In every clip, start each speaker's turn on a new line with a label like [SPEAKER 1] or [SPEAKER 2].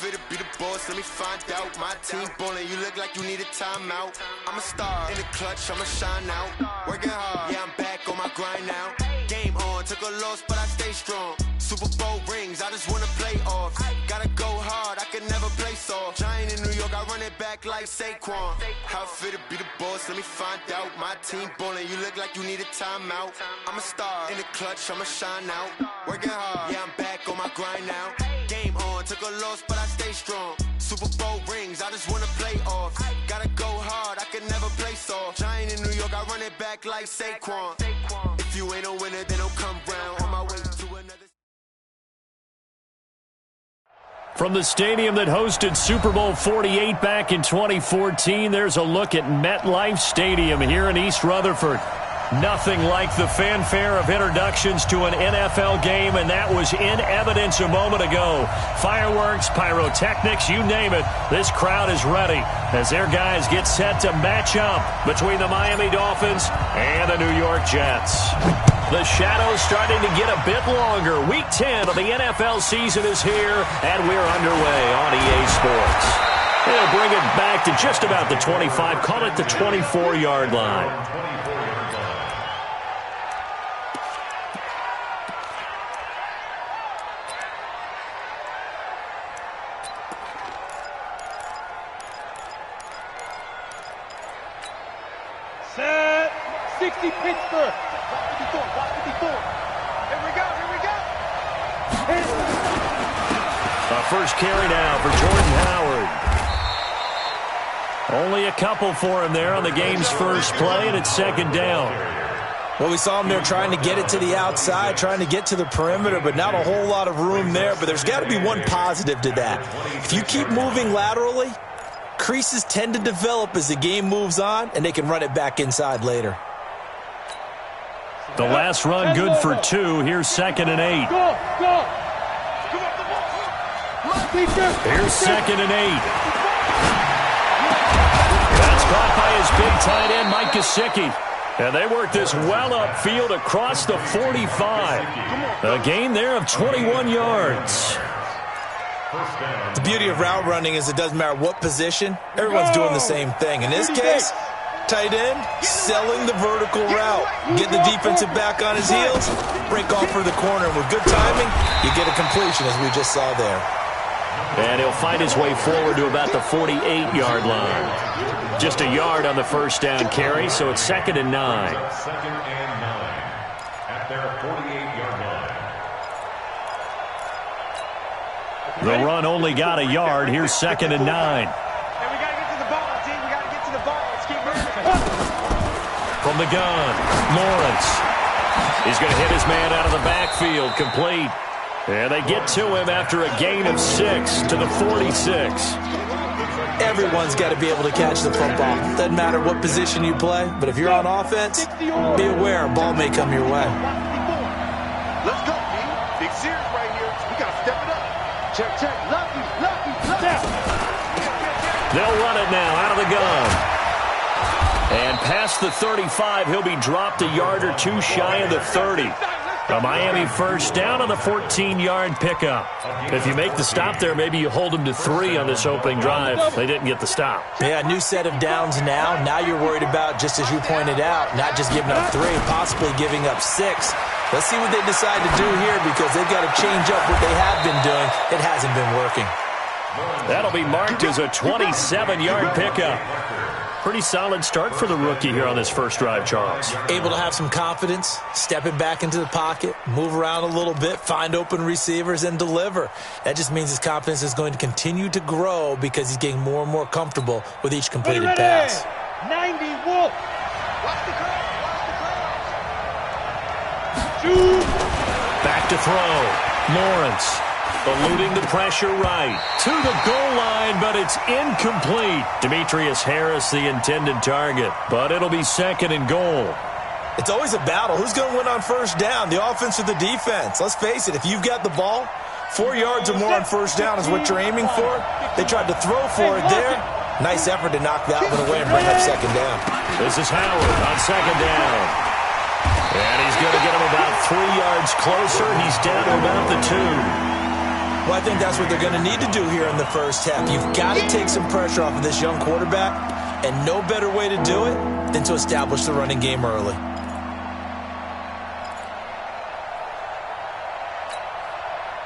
[SPEAKER 1] fit to be the boss? Let me find out. My team ballin', you look like you need a timeout. I'm a star in the clutch, I'ma shine out. Working hard, yeah, I'm back on my grind now. Game on, took a loss, but I stay strong. Super Bowl rings, I just wanna play off. Gotta go hard, I can never play soft. Giant in New York, I run it back like Saquon. How fit to be the boss? Let me find out. My team ballin', you look like you need a timeout. I'm a star in the clutch, I'ma shine out. Working hard, yeah, I'm back on my grind now. Game on, took a loss, but I stay strong. Super Bowl rings, I just wanna play off. Gotta go hard, I can never play soft. Giant in New York, I run it back like Saquon. If you ain't a winner, then don't come round. On my way to another.
[SPEAKER 2] From the stadium that hosted Super Bowl 48 back in 2014, there's a look at MetLife Stadium here in East Rutherford. Nothing like the fanfare of introductions to an NFL game, and that was in evidence a moment ago. Fireworks, pyrotechnics, you name it. This crowd is ready as their guys get set to match up between the Miami Dolphins and the New York Jets. The shadow's starting to get a bit longer. Week 10 of the NFL season is here, and we're underway on EA Sports. They'll bring it back to just about the 25, call it the 24-yard line.
[SPEAKER 3] Set 60 Pittsburgh. Watch 54. Here we go.
[SPEAKER 2] First carry now for Jordan Howard. Only a couple for him there on the game's first play, and it's second down.
[SPEAKER 4] Well, we saw him there trying to get it to the outside, trying to get to the perimeter, but not a whole lot of room there. But there's got to be one positive to that. If you keep moving laterally, creases tend to develop as the game moves on, and they can run it back inside later.
[SPEAKER 2] The last run good for 2. Here's 2nd and 8.
[SPEAKER 3] Go.
[SPEAKER 2] Here's 2nd and 8. That's caught by his big tight end, Mike Gesicki. And they work this well upfield across the 45. A gain there of 21 yards.
[SPEAKER 4] The beauty of route running is it doesn't matter what position. Everyone's doing the same thing. In this case, tight end selling the vertical route. Get the defensive back on his heels, break off for the corner. And with good timing, you get a completion as we just saw there.
[SPEAKER 2] And he'll find his way forward to about the 48-yard line. Just a yard on the first down carry, so it's 2nd and 9.
[SPEAKER 5] 2nd and 9 at their 48-yard line.
[SPEAKER 2] The run only got a yard. Here's 2nd and 9.
[SPEAKER 3] And we got to get to the ball, team. We got to get to the ball. Let's keep moving.
[SPEAKER 2] From the gun, Lawrence. He's going to hit his man out of the backfield, complete. And they get to him after a gain of 6 to the 46.
[SPEAKER 4] Everyone's got to be able to catch the football. Doesn't matter what position you play, but if you're on offense, be aware a ball may come your way.
[SPEAKER 3] Let's go, team. Big series right here. We got to step it up. Check. Lucky.
[SPEAKER 2] They'll run it now out of the gun. And past the 35, he'll be dropped a yard or 2 shy of the 30. A Miami first down on the 14-yard pickup. If you make the stop there, maybe you hold them to 3 on this opening drive. They didn't get the stop.
[SPEAKER 4] Yeah, new set of downs now. Now you're worried about, just as you pointed out, not just giving up 3, possibly giving up 6. Let's see what they decide to do here because they've got to change up what they have been doing. It hasn't been working.
[SPEAKER 2] That'll be marked as a 27-yard pickup. Pretty solid start for the rookie here on this first drive, Charles.
[SPEAKER 4] Able to have some confidence, stepping back into the pocket, move around a little bit, find open receivers, and deliver. That just means his confidence is going to continue to grow because he's getting more and more comfortable with each completed pass.
[SPEAKER 3] 90 Wolf. Watch the crowd.
[SPEAKER 2] Back to throw. Lawrence. Eluding the pressure right. To the goal line, but it's incomplete. Demetrius Harris, the intended target. But it'll be 2nd and goal.
[SPEAKER 4] It's always a battle. Who's going to win on first down, the offense or the defense? Let's face it, if you've got the ball, 4 yards or more on first down is what you're aiming for. They tried to throw for it there. Nice effort to knock that one away and bring up 2nd down.
[SPEAKER 2] This is Howard on 2nd down. And he's going to get him about 3 yards closer. He's down to about the 2.
[SPEAKER 4] Well, I think that's what they're going to need to do here in the first half. You've got to take some pressure off of this young quarterback, and no better way to do it than to establish the running game early.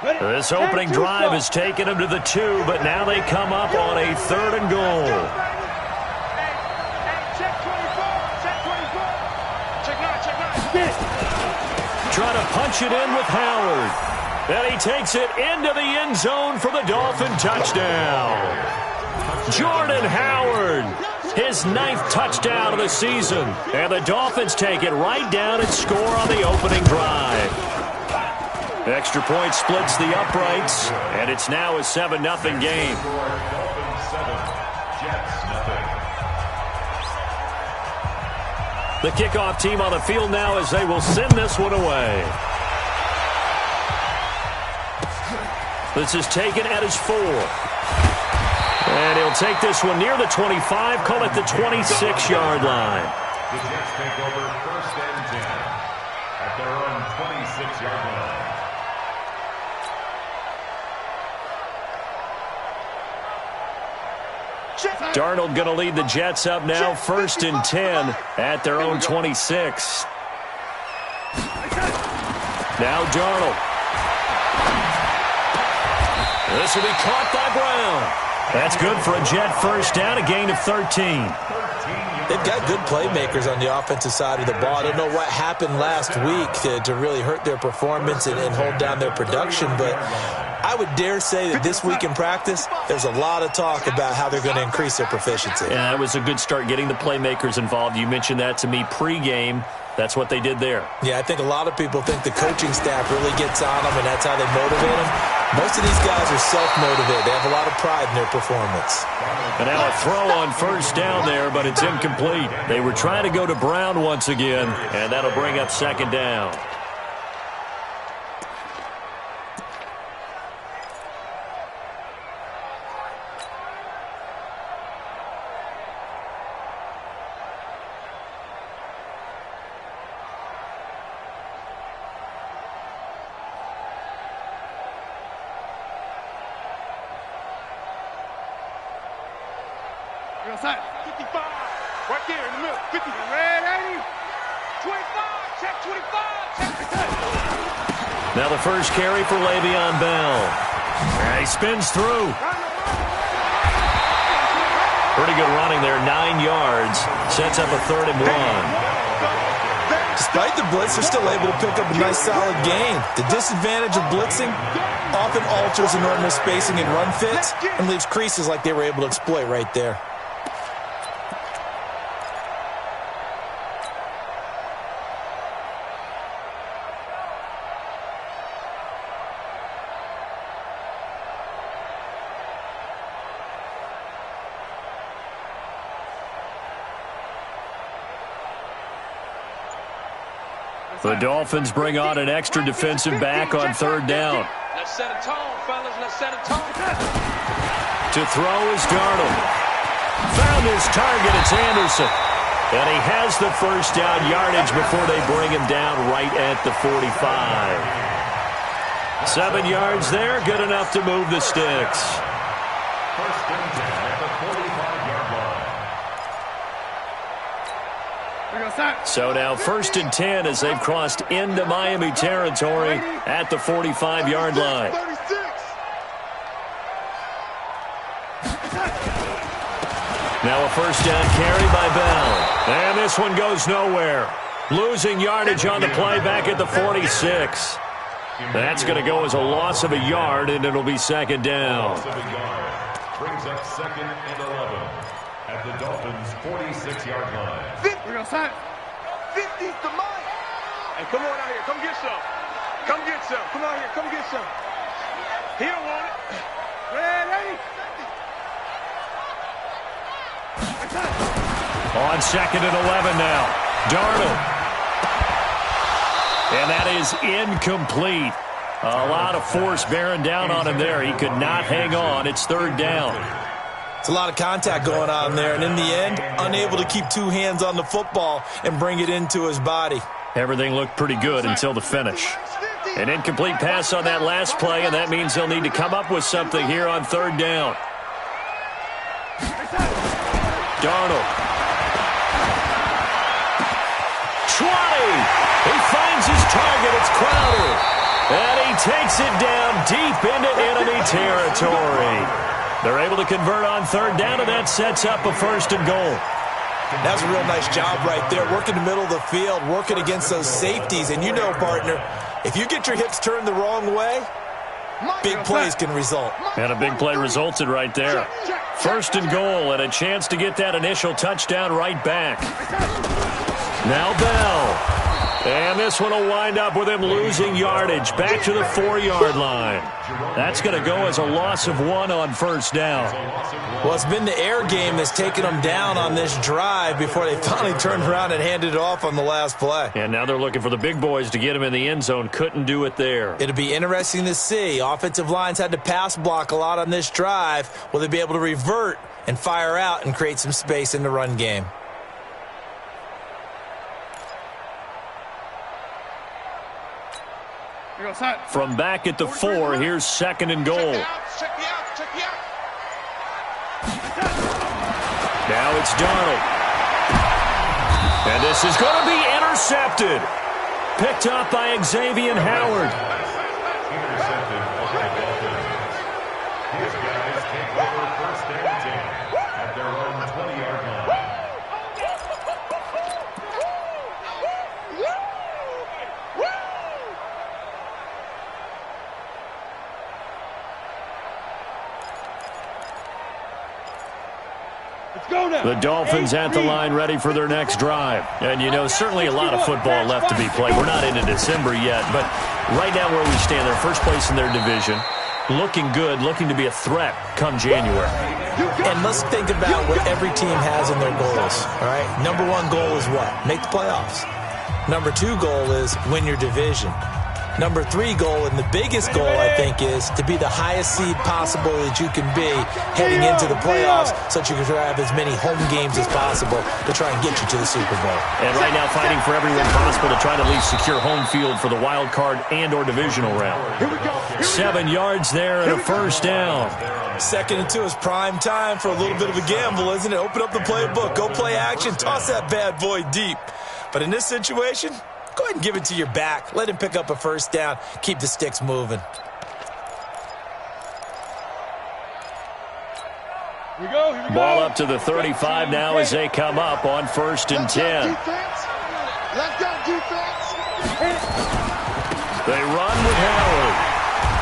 [SPEAKER 2] This opening drive has taken them to the 2, but now they come up on a 3rd and goal. Trying to punch it in with Howard. And he takes it into the end zone for the Dolphin touchdown. Jordan Howard, his 9th touchdown of the season. And the Dolphins take it right down and score on the opening drive. Extra point splits the uprights, and it's now a 7-0 game. The kickoff team on the field now as they will send this one away. This is taken at his 4. And he'll take this one near the 25, call it the 26-yard line.
[SPEAKER 5] The Jets take over 1st and 10 at their own 26-yard line.
[SPEAKER 2] Darnold going to lead the Jets up now, 1st and 10 at their own 26. Now Darnold. This will be caught by Brown. That's good for a Jet first down, a gain of 13.
[SPEAKER 4] They've got good playmakers on the offensive side of the ball. I don't know what happened last week to really hurt their performance and hold down their production, but I would dare say that this week in practice, there's a lot of talk about how they're going to increase their proficiency.
[SPEAKER 2] Yeah, it was a good start getting the playmakers involved. You mentioned that to me pregame. That's what they did there.
[SPEAKER 4] Yeah, I think a lot of people think the coaching staff really gets on them, and that's how they motivate them. Most of these guys are self-motivated. They have a lot of pride in their performance.
[SPEAKER 2] And now a throw on first down there, but it's incomplete. They were trying to go to Brown once again, and that'll bring up 2nd down.
[SPEAKER 3] Outside. 55. Right there in the middle. 50. Red 80. 25. Check 25. Check.
[SPEAKER 2] Now the first carry for Le'Veon Bell. He spins through. Pretty good running there. 9 yards. Sets up a 3rd and 1.
[SPEAKER 4] Despite the blitz, they're still able to pick up a nice solid gain. The disadvantage of blitzing often alters the normal spacing and run fits and leaves creases like they were able to exploit right there.
[SPEAKER 2] The Dolphins bring on an extra defensive back on 3rd down.
[SPEAKER 3] Let's set a tone, fellas. Let's set a tone.
[SPEAKER 2] To throw is Darnold. Found his target. It's Anderson. And he has the first down yardage before they bring him down right at the 45. 7 yards there. Good enough to move the sticks.
[SPEAKER 5] 1st and 10 at the 45-yard line.
[SPEAKER 2] So now 1st and 10 as they've crossed into Miami territory at the 45-yard line. Now a first down carry by Bell. And this one goes nowhere. Losing yardage on the play back at the 46. That's going to go as a loss of a yard, and it'll be 2nd down.
[SPEAKER 5] Loss of a yard brings up 2nd and 11 at the Dolphins' 46-yard line.
[SPEAKER 3] 50's the money. Hey, come on out here. Come get some. Come get some. Come out here. Come get some. He don't want it. Ready?
[SPEAKER 2] On 2nd and 11 now. Darnold. And that is incomplete. A lot of force bearing down on him there. He could not hang on. It's 3rd down.
[SPEAKER 4] It's a lot of contact going on there, and in the end, unable to keep 2 hands on the football and bring it into his body.
[SPEAKER 2] Everything looked pretty good until the finish. An incomplete pass on that last play, and that means they'll need to come up with something here on third down. Darnold. 20. He finds his target. It's Crowder. And he takes it down deep into enemy territory. They're able to convert on third down, and that sets up a 1st and goal.
[SPEAKER 4] That's a real nice job right there, working the middle of the field, working against those safeties. And you know, partner, if you get your hips turned the wrong way, big plays can result.
[SPEAKER 2] And a big play resulted right there. 1st and goal, and a chance to get that initial touchdown right back. Now Bell. And this one will wind up with him losing yardage back to the 4-yard line. That's going to go as a loss of 1 on 1st down.
[SPEAKER 4] Well, it's been the air game that's taken them down on this drive before they finally turned around and handed it off on the last play.
[SPEAKER 2] And now they're looking for the big boys to get him in the end zone. Couldn't do it there.
[SPEAKER 4] It'll be interesting to see. Offensive lines had to pass block a lot on this drive. Will they be able to revert and fire out and create some space in the run game?
[SPEAKER 2] From back at the 4, here's 2nd and goal. Now it's Darnold. And this is going to be intercepted. Picked up by Xavier Howard.
[SPEAKER 5] Intercepted by the Dolphins. These guys take over 1st and 10 at their own 20-yard line.
[SPEAKER 2] The Dolphins at the line ready for their next drive. And, you know, certainly a lot of football left to be played. We're not into December yet, but right now where we stand, they're first place in their division. Looking good, looking to be a threat come January.
[SPEAKER 4] And let's think about what every team has in their goals, all right? Number 1 goal is what? Make the playoffs. Number 2 goal is win your division. Number 3 goal, and the biggest goal, I think, is to be the highest seed possible that you can be heading into the playoffs so that you can have as many home games as possible to try and get you to the Super Bowl.
[SPEAKER 2] And right now fighting for everyone possible to try to at least secure home field for the wild card and or divisional round. 7 yards there and a 1st down.
[SPEAKER 4] 2nd and 2 is prime time for a little bit of a gamble, isn't it? Open up the playbook, go play action, toss that bad boy deep. But in this situation, go ahead and give it to your back. Let him pick up a 1st down. Keep the sticks moving.
[SPEAKER 3] Here we go.
[SPEAKER 2] Ball up to the 35 now as they come up on 1st and 10.
[SPEAKER 3] Let's go, defense.
[SPEAKER 2] They run with Howard.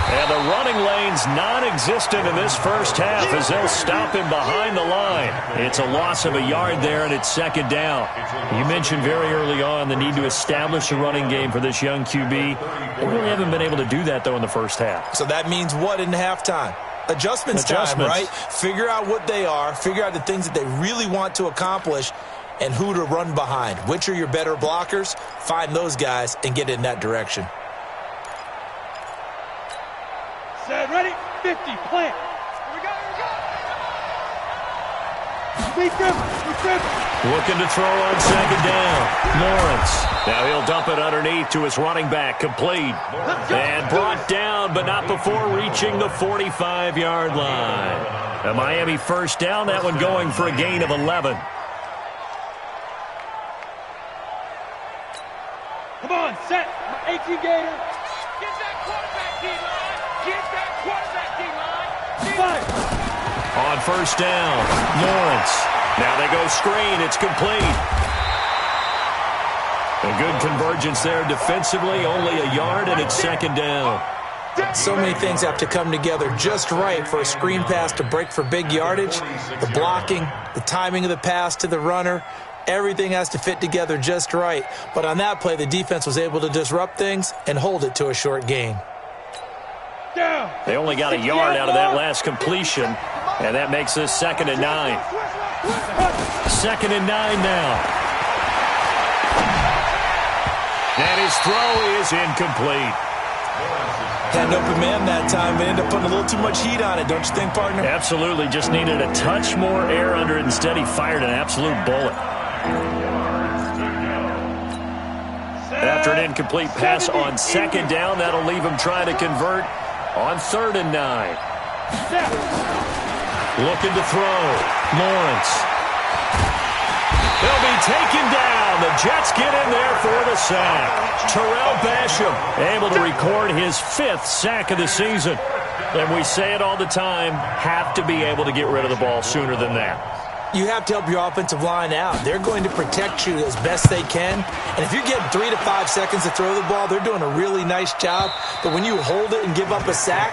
[SPEAKER 2] And the running lane's non-existent in this first half as they'll stop him behind the line. It's a loss of a yard there, and it's 2nd down. You mentioned very early on the need to establish a running game for this young QB. They really haven't been able to do that, though, in the first half.
[SPEAKER 4] So that means what in halftime? Adjustments time, right? Figure out what they are. Figure out the things that they really want to accomplish and who to run behind. Which are your better blockers? Find those guys and get in that direction.
[SPEAKER 3] Set, ready, 50, plant. Here we go, here we go.
[SPEAKER 2] Looking to throw on 2nd down. Lawrence. Now he'll dump it underneath to his running back. Complete. And brought down, but not before reaching the 45-yard line. A Miami 1st down, that one going for a gain of 11.
[SPEAKER 3] Come on, set. 18 Gator. Get that quarterback, D-line. Get that quarterback, D-line.
[SPEAKER 2] On 1st down, Lawrence. Now they go screen. It's complete. A good convergence there defensively. Only a yard, and it's 2nd down.
[SPEAKER 4] So many things have to come together just right for a screen pass to break for big yardage. The blocking, the timing of the pass to the runner, everything has to fit together just right. But on that play, the defense was able to disrupt things and hold it to a short gain.
[SPEAKER 2] They only got a yard out of that last completion, and that makes this 2nd and 9. 2nd and 9 now. And his throw is incomplete.
[SPEAKER 4] Had an open man that time, but ended up putting a little too much heat on it, don't you think, partner?
[SPEAKER 2] Absolutely. Just needed a touch more air under it. Instead, he fired an absolute bullet. after an incomplete pass on second down. That'll leave him trying to convert on 3rd and 9. Looking to throw. Lawrence. He'll be taken down. The Jets get in there for the sack. Terrell Basham able to record his 5th sack of the season. And we say it all the time, have to be able to get rid of the ball sooner than that.
[SPEAKER 4] You have to help your offensive line out. They're going to protect you as best they can. And if you're getting 3 to 5 seconds to throw the ball, they're doing a really nice job. But when you hold it and give up a sack,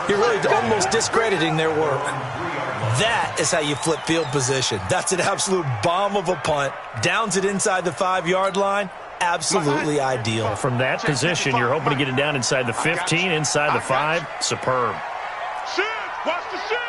[SPEAKER 4] you're really almost discrediting their work. That is how you flip field position. That's an absolute bomb of a punt. Downs it inside the 5-yard line. Absolutely ideal.
[SPEAKER 2] From that position, you're hoping to get it down inside the 15, inside the 5. Superb.
[SPEAKER 3] Shift! Watch the shift!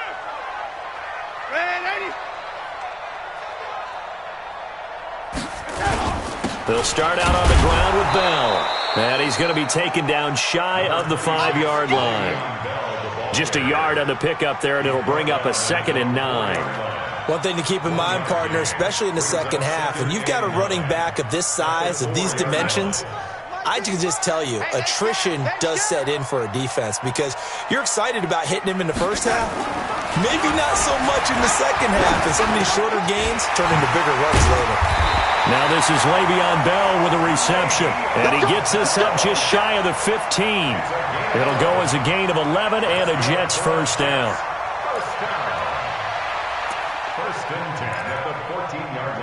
[SPEAKER 2] They'll start out on the ground with Bell. And he's going to be taken down shy of the 5-yard line. Just a yard on the pickup there, and it'll bring up a 2nd and 9.
[SPEAKER 4] One thing to keep in mind, partner, especially in the second half, and you've got a running back of this size, of these dimensions, I can just tell you, attrition does set in for a defense because you're excited about hitting him in the first half. Maybe not so much in the second half, and some of these shorter gains turn into bigger runs later.
[SPEAKER 2] Now this is Le'Veon Bell with a reception, and he gets this up just shy of the 15. It'll go as a gain of 11 and a Jets first down.
[SPEAKER 5] First and 10 at the 14-yard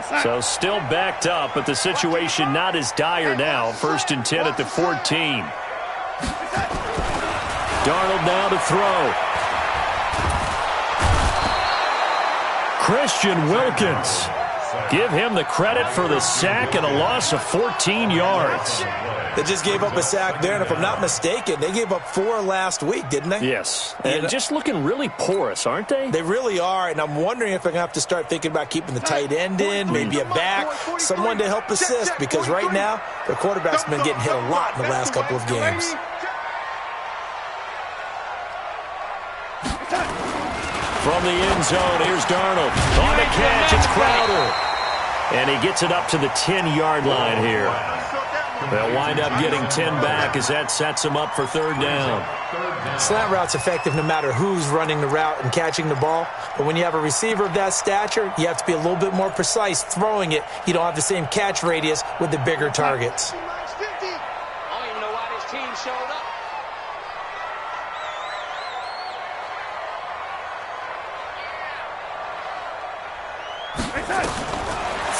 [SPEAKER 5] line.
[SPEAKER 2] So still backed up, but the situation not as dire now. First and 10 at the 14. Darnold now to throw. Christian Wilkins. Give him the credit for the sack and a loss of 14 yards.
[SPEAKER 4] They just gave up a sack there, and if I'm not mistaken, they gave up 4 last week, didn't they?
[SPEAKER 2] Yes, and just looking really porous, aren't they?
[SPEAKER 4] They really are, and I'm wondering if they're going to have to start thinking about keeping the tight end in, maybe a back, someone to help assist, because right now, their quarterback's been getting hit a lot in the last couple of games.
[SPEAKER 2] From the end zone, here's Darnold. On the catch, it's Crowder. And he gets it up to the 10-yard line here. They'll wind up getting 10 back as that sets them up for 3rd down.
[SPEAKER 4] Slant route's effective no matter who's running the route and catching the ball. But when you have a receiver of that stature, you have to be a little bit more precise throwing it. You don't have the same catch radius with the bigger targets.
[SPEAKER 6] I don't even know why this team showed up.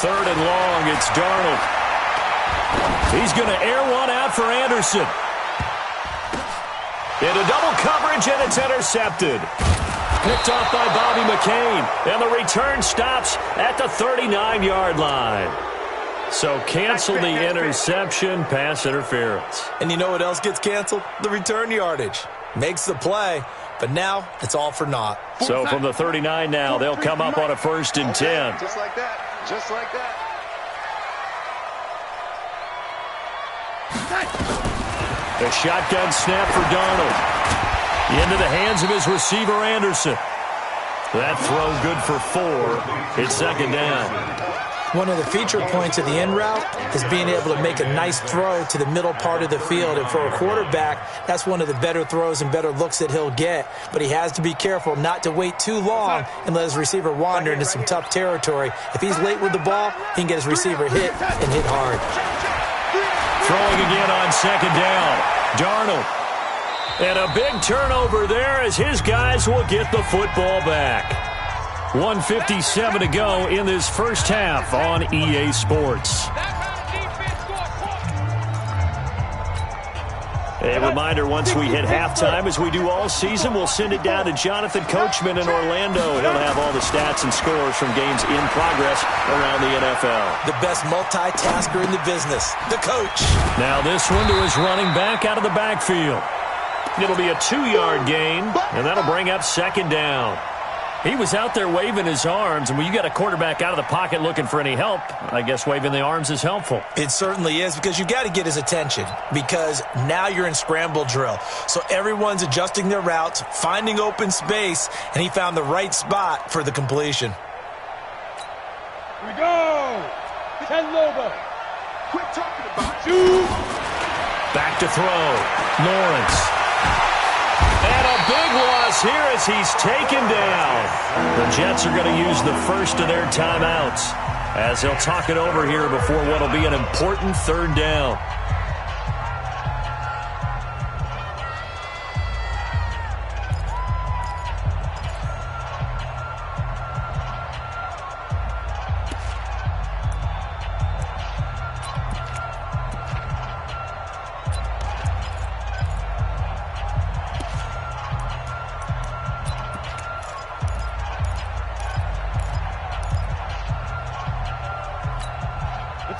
[SPEAKER 2] Third and long, it's Darnold. He's going to air one out for Anderson. Into double coverage, and it's intercepted. Picked off by Bobby McCain, and the return stops at the 39-yard line. So cancel the interception, pass interference.
[SPEAKER 4] And you know what else gets canceled? The return yardage. Makes the play, but now it's all for naught.
[SPEAKER 2] So from the 39 now, they'll come up on a 1st and 10.
[SPEAKER 3] Just like that. Just like that.
[SPEAKER 2] A shotgun snap for Darnold. Into the hands of his receiver, Anderson. That throw good for 4. It's 2nd down.
[SPEAKER 4] One of the feature points of the in route is being able to make a nice throw to the middle part of the field. And for a quarterback, that's one of the better throws and better looks that he'll get. But he has to be careful not to wait too long and let his receiver wander into some tough territory. If he's late with the ball, he can get his receiver hit and hit hard.
[SPEAKER 2] Throwing again on 2nd down. Darnold. And a big turnover there as his guys will get the football back. 1:57 to go in this first half on EA Sports. A reminder, once we hit halftime, as we do all season, we'll send it down to Jonathan Coachman in Orlando. He'll have all the stats and scores from games in progress around the NFL.
[SPEAKER 4] The best multitasker in the business, the coach.
[SPEAKER 2] Now this one to his running back out of the backfield. It'll be a 2-yard gain, and that'll bring up 2nd down. He was out there waving his arms, and when you got a quarterback out of the pocket looking for any help, I guess waving the arms is helpful.
[SPEAKER 4] It certainly is, because you got to get his attention, because now you're in scramble drill. So everyone's adjusting their routes, finding open space, and he found the right spot for the completion.
[SPEAKER 3] We go. 10 Lobo. Quit talking about it.
[SPEAKER 2] Back to throw. Lawrence. And a big loss here as he's taken down. The Jets are going to use the first of their timeouts as they'll talk it over here before what will be an important third down.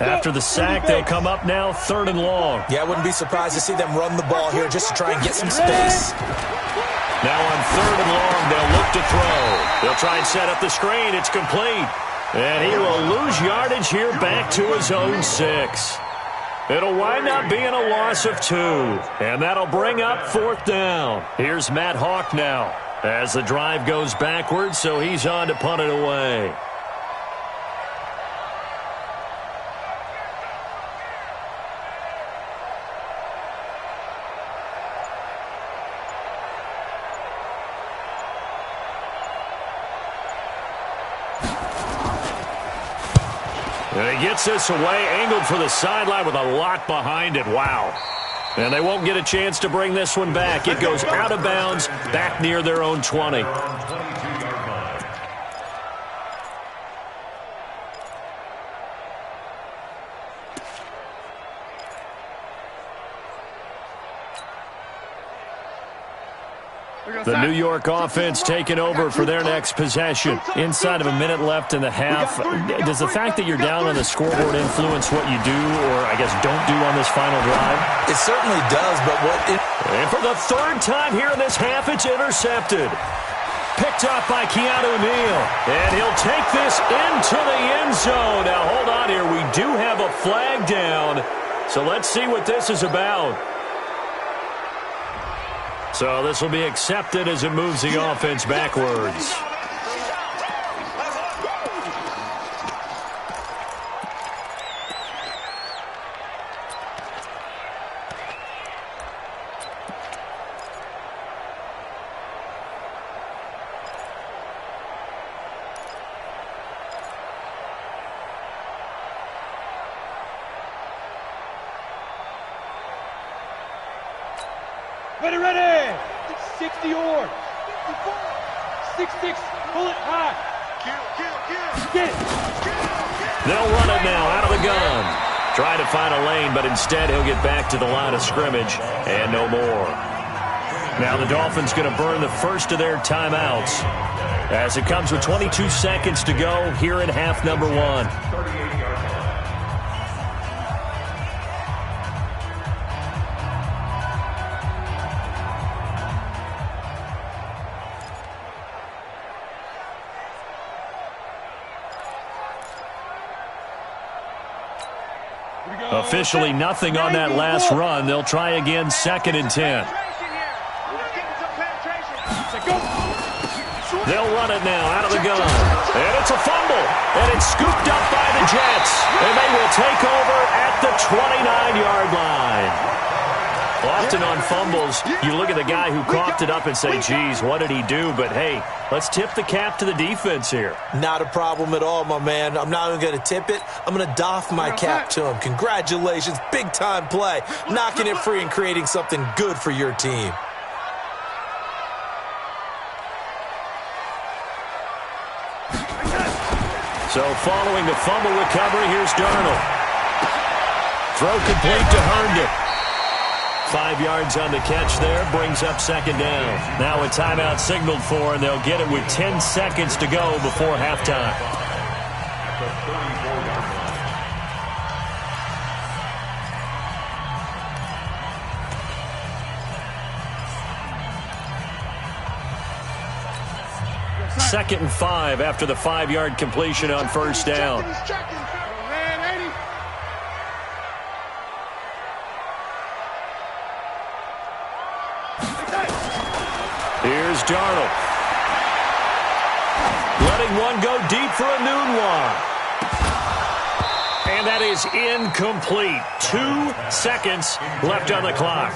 [SPEAKER 2] After the sack, they'll come up now 3rd and long.
[SPEAKER 4] Yeah, I wouldn't be surprised to see them run the ball here just to try and get some space.
[SPEAKER 2] Now on 3rd and long, they'll look to throw. They'll try and set up the screen. It's complete. And he will lose yardage here back to his own 6. It'll wind up being a loss of 2. And that'll bring up 4th down. Here's Matt Hawk now as the drive goes backwards, so he's on to punt it away. And he gets this away, angled for the sideline with a lot behind it. Wow. And they won't get a chance to bring this one back. It goes out of bounds, back near their own 20. The New York offense taking over for their next possession. Inside of a minute left in the half. Does the fact that you're down on the scoreboard influence what you do or, I guess, don't do on this final drive?
[SPEAKER 4] It certainly does, but
[SPEAKER 2] And for the 3rd time here in this half, it's intercepted. Picked off by Keanu Neal. And he'll take this into the end zone. Now, hold on here. We do have a flag down. So let's see what this is about. So this will be accepted as it moves the offense backwards.
[SPEAKER 3] Ready. 60 yards. 6-6. Pull it high. Get it.
[SPEAKER 2] They'll run it now out of the gun. Trying to find a lane, but instead he'll get back to the line of scrimmage and no more. Now the Dolphins going to burn the first of their timeouts as it comes with 22 seconds to go here in half number 1. Officially nothing on that last run. They'll try again 2nd and 10. They'll run it now out of the gun. And it's a fumble. And it's scooped up by the Jets. And they will take over at the 29-yard line. Often on fumbles, you look at the guy who coughed it up and say, geez, what did he do? But, hey, let's tip the cap to the defense here.
[SPEAKER 4] Not a problem at all, my man. I'm not even going to tip it. I'm going to doff my cap to him. Congratulations. Big-time play. Knocking it free and creating something good for your team.
[SPEAKER 2] So following the fumble recovery, here's Darnold. Throw complete to Herndon. 5 yards on the catch there, brings up 2nd down. Now a timeout signaled for, and they'll get it with 10 seconds to go before halftime. Second and 5 after the 5-yard completion on first down. Here's Darnold. Letting one go deep for a noon one. And that is incomplete. 2 seconds left on the clock.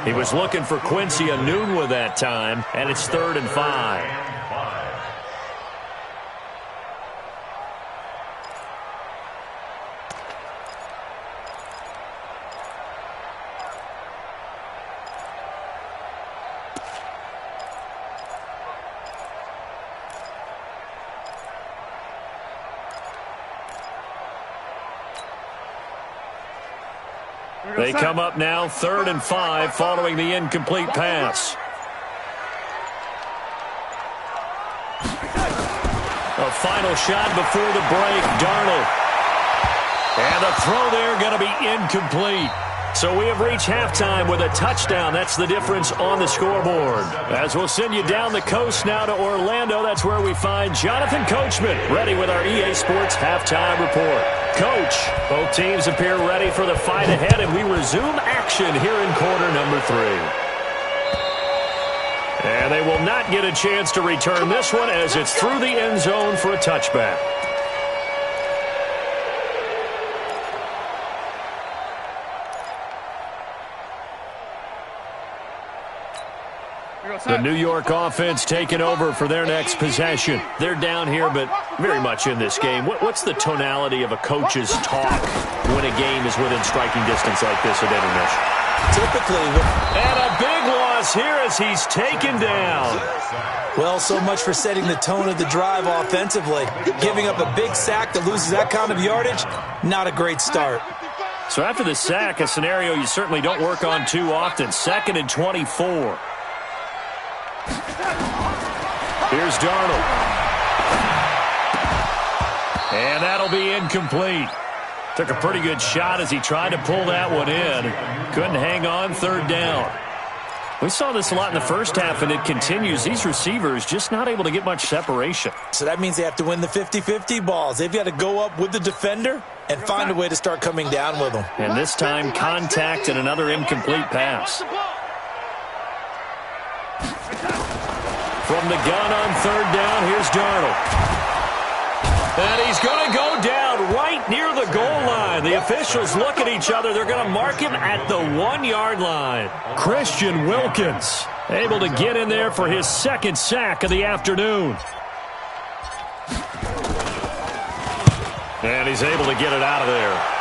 [SPEAKER 2] He was looking for Quincy Anoon with that time, and it's 3rd and 5. They come up now 3rd and 5 following the incomplete pass. A final shot before the break, Darnold. And the throw there going to be incomplete. So we have reached halftime with a touchdown. That's the difference on the scoreboard. As we'll send you down the coast now to Orlando, that's where we find Jonathan Coachman, ready with our EA Sports halftime report. Coach, both teams appear ready for the fight ahead, and we resume action here in quarter number 3. And they will not get a chance to return this one as it's through the end zone for a touchback. The New York offense taking over for their next possession. They're down here, but very much in this game. What's the tonality of a coach's talk when a game is within striking distance like this at intermission?
[SPEAKER 4] Typically.
[SPEAKER 2] And a big loss here as he's taken down.
[SPEAKER 4] Well, so much for setting the tone of the drive offensively. Giving up a big sack that loses that kind of yardage, not a great start.
[SPEAKER 2] So after the sack, a scenario you certainly don't work on too often. 2nd and 24. Here's Darnold. And that'll be incomplete. Took a pretty good shot as he tried to pull that one in. Couldn't hang on, 3rd down. We saw this a lot in the first half, and it continues. These receivers just not able to get much separation.
[SPEAKER 4] So that means they have to win the 50-50 balls. They've got to go up with the defender and find a way to start coming down with them.
[SPEAKER 2] And this time, contact and another incomplete pass. From the gun on 3rd down, here's Darnold. And he's going to go down right near the goal line. The officials look at each other. They're going to mark him at the 1-yard line. Christian Wilkins able to get in there for his 2nd sack of the afternoon. And he's able to get it out of there.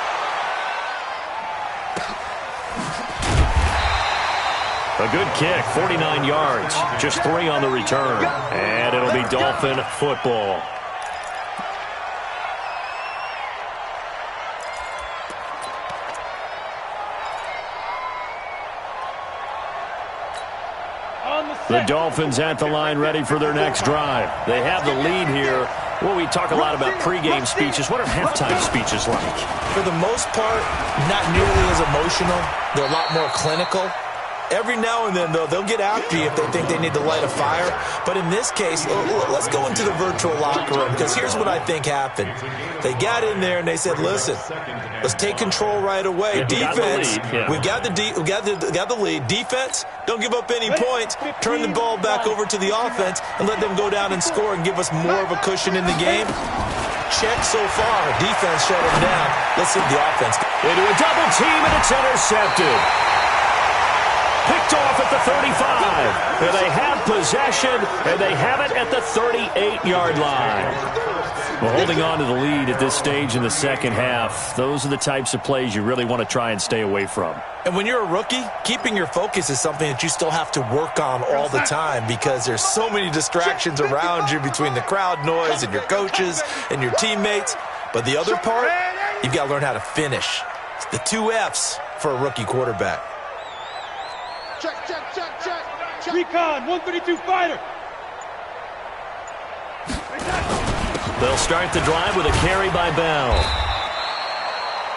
[SPEAKER 2] A good kick, 49 yards, just 3 on the return. And it'll be Dolphin football. The Dolphins at the line ready for their next drive. They have the lead here. Well, we talk a lot about pregame speeches. What are halftime speeches like?
[SPEAKER 4] For the most part, not nearly as emotional. They're a lot more clinical. Every now and then, though, they'll get after you if they think they need to light a fire. But in this case, let's go into the virtual locker room, because here's what I think happened. They got in there and they said, listen, let's take control right away. Defense, we've got the lead. Defense, don't give up any points. Turn the ball back over to the offense and let them go down and score and give us more of a cushion in the game. Check so far. Defense shut them down. Let's see the offense.
[SPEAKER 2] Into a double team, and it's intercepted. Picked off at the 35. And they have possession, and they have it at the 38-yard line. Well, holding on to the lead at this stage in the second half, those are the types of plays you really want to try and stay away from.
[SPEAKER 4] And when you're a rookie, keeping your focus is something that you still have to work on all the time, because there's so many distractions around you between the crowd noise and your coaches and your teammates. But the other part, you've got to learn how to finish. It's the 2 F's for a rookie quarterback.
[SPEAKER 3] Check. Recon, 132 fighter.
[SPEAKER 2] They'll start the drive with a carry by Bell.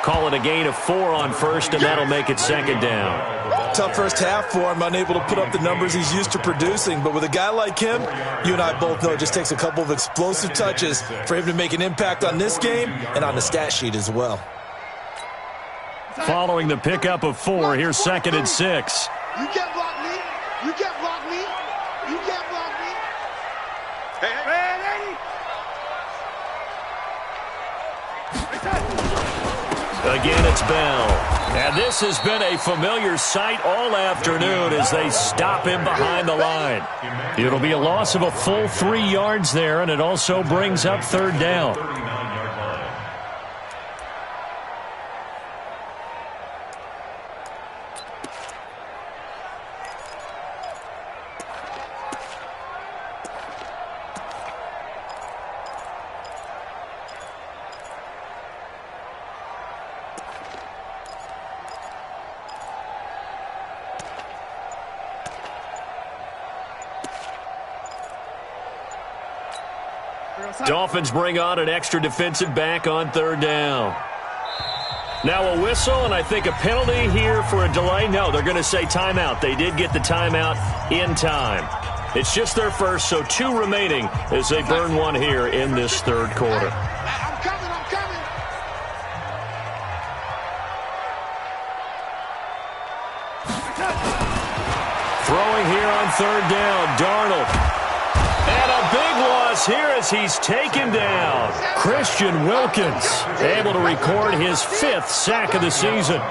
[SPEAKER 2] Call it a gain of 4 on first, and that'll make it 2nd down.
[SPEAKER 4] Tough first half for him, unable to put up the numbers he's used to producing. But with a guy like him, you and I both know it just takes a couple of explosive touches for him to make an impact on this game and on the stat sheet as well.
[SPEAKER 2] Following the pickup of 4, here's 2nd and 6.
[SPEAKER 3] You can't block me. You can't block me. You can't block me. Hey.
[SPEAKER 2] Again, it's Bell. And this has been a familiar sight all afternoon as they stop him behind the line. It'll be a loss of a full 3 yards there, and it also brings up third down. Dolphins bring on an extra defensive back on third down. Now a whistle, and I think a penalty here for a delay. No, they're going to say timeout. They did get the timeout in time. It's just their first, so 2 remaining as they burn one here in this third quarter.
[SPEAKER 3] I'm coming.
[SPEAKER 2] Throwing here on third down, Darnold. And a big loss here as he's taken down. Christian Wilkins able to record his 5th sack of the season.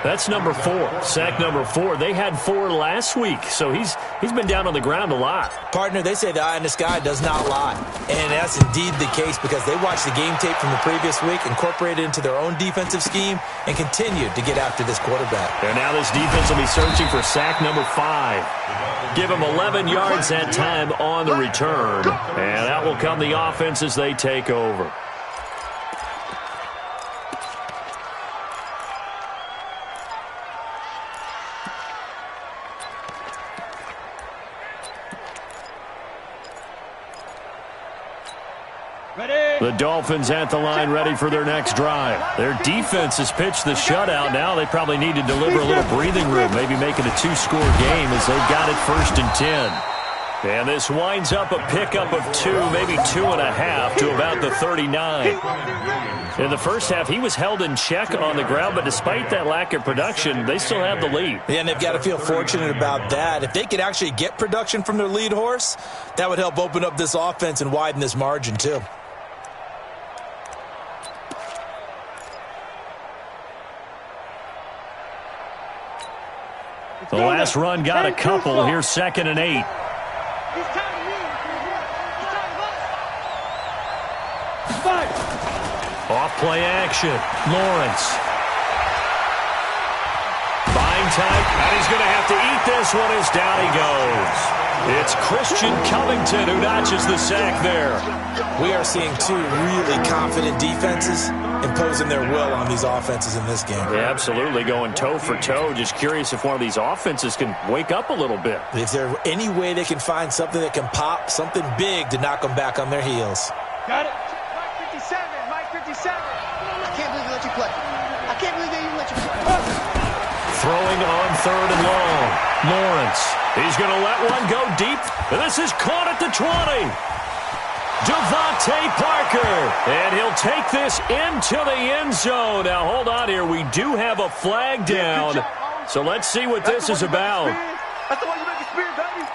[SPEAKER 2] That's number 4, sack number 4. They had 4 last week, so he's been down on the ground a lot.
[SPEAKER 4] Partner, they say the eye in the sky does not lie. And that's indeed the case because they watched the game tape from the previous week, incorporated it into their own defensive scheme, and continued to get after this quarterback.
[SPEAKER 2] And now this defense will be searching for sack number 5. Give him 11 yards that time on the return. And that will come the offense as they take over. The Dolphins at the line ready for their next drive. Their defense has pitched the shutout. Now they probably need to deliver a little breathing room, maybe make it a 2-score game as they've got it 1st and 10. And this winds up a pickup of 2, maybe 2.5 to about the 39. In the first half, he was held in check on the ground, but despite that lack of production, they still have the lead.
[SPEAKER 4] Yeah, and they've got to feel fortunate about that. If they could actually get production from their lead horse, that would help open up this offense and widen this margin too.
[SPEAKER 2] The last run got a couple. Here's 2nd and 8. Off play action. Lawrence. Buying time. And he's going to have to eat this one as down he goes. It's Christian Covington who notches the sack there.
[SPEAKER 4] We are seeing 2 really confident defenses imposing their will on these offenses in this game.
[SPEAKER 2] Yeah, absolutely, going toe for toe. Just curious if one of these offenses can wake up a little bit.
[SPEAKER 4] Is there any way they can find something that can pop, something big to knock them back on their heels?
[SPEAKER 3] Got it. Mike 57. I can't believe they let you play. I can't believe they even let you play.
[SPEAKER 2] Throwing on 3rd and long. Lawrence. He's going to let one go deep. And this is caught at the 20. Devontae Parker. And he'll take this into the end zone. Now, hold on here. We do have a flag down. So let's see what this is about.
[SPEAKER 3] That's the one you make a spear, baby.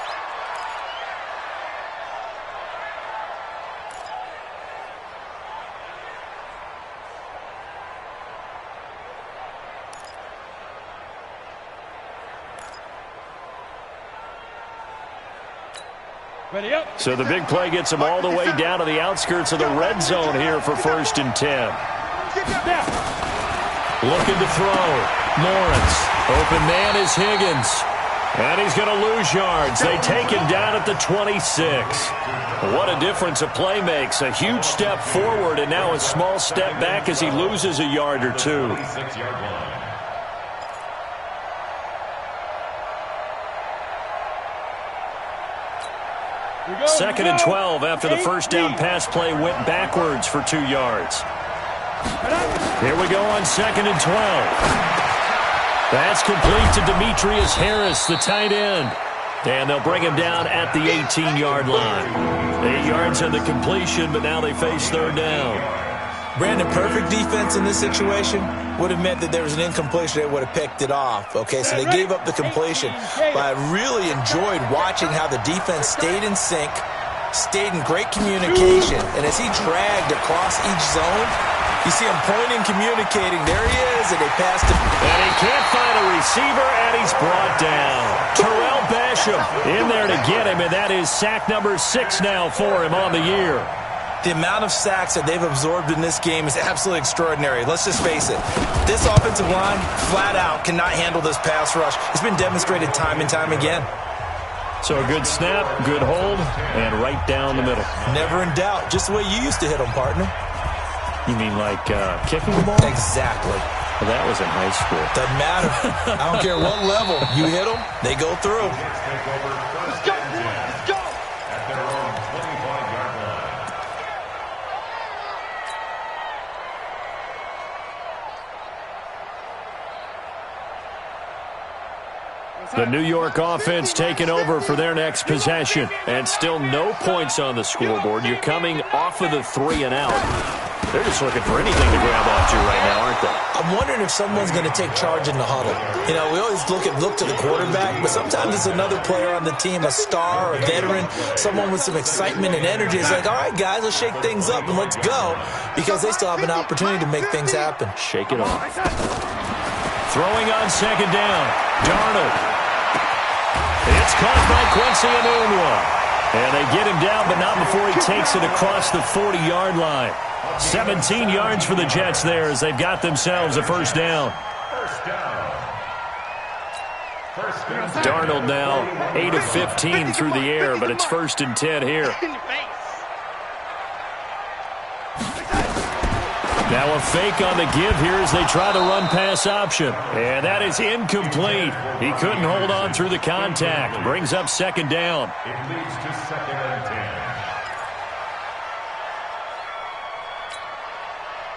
[SPEAKER 2] So the big play gets him all the way down to the outskirts of the red zone here for 1st and 10. Looking to throw. Lawrence. Open man is Higgins. And he's going to lose yards. They take him down at the 26. What a difference a play makes. A huge step forward and now a small step back as he loses a yard or 2. 2nd and 12 after the first down pass play went backwards for 2 yards. Here we go on 2nd and 12. That's complete to Demetrius Harris, the tight end. And they'll bring him down at the 18-yard line. 8 yards on the completion, but now they face 3rd down.
[SPEAKER 4] Brandon, perfect defense in this situation would have meant that there was an incompletion. They would have picked it off. Okay, so they gave up the completion. But I really enjoyed watching how the defense stayed in sync, stayed in great communication. And as he dragged across each zone, You see him pointing, communicating. There he is, and they passed him.
[SPEAKER 2] And he can't find a receiver, and he's brought down. Terrell Basham in there to get him, and that is sack number 6 now for him on the year.
[SPEAKER 4] The amount of sacks that they've absorbed in this game is absolutely extraordinary. Let's just face it. This offensive line, flat out, cannot handle this pass rush. It's been demonstrated time and time again.
[SPEAKER 2] So a good snap, good hold, and right down the middle.
[SPEAKER 4] Never in doubt. Just the way you used to hit them, partner.
[SPEAKER 2] You mean like kicking the ball?
[SPEAKER 4] Exactly.
[SPEAKER 2] Well, that was in high school.
[SPEAKER 4] Doesn't matter. I don't care what level. You hit them, they go through.
[SPEAKER 3] Let's go, boy. Let's go.
[SPEAKER 5] At their own 25-yard line.
[SPEAKER 2] The New York offense taking over for their next possession. And still no points on the scoreboard. You're coming off of the 3 and out. They're just looking for anything to grab onto right now, aren't they?
[SPEAKER 4] I'm wondering if someone's going to take charge in the huddle. You know, we always look to the quarterback, but sometimes it's another player on the team, a star, a veteran, someone with some excitement and energy. It's like, all right, guys, let's shake things up and let's go, because they still have an opportunity to make things happen.
[SPEAKER 2] Shake it off. Throwing on second down. Darnold. It's caught by Quincy Enunwa. And they get him down, but not before he takes it across the 40-yard line. 17 yards for the Jets there as they've got themselves a first down. Darnold now 8 of 15 through the air, but it's 1st and 10 here. Now a fake on the give here as they try to run pass option. And that is incomplete. He couldn't hold on through the contact. Brings up second down.
[SPEAKER 5] It leads to 2nd and 10.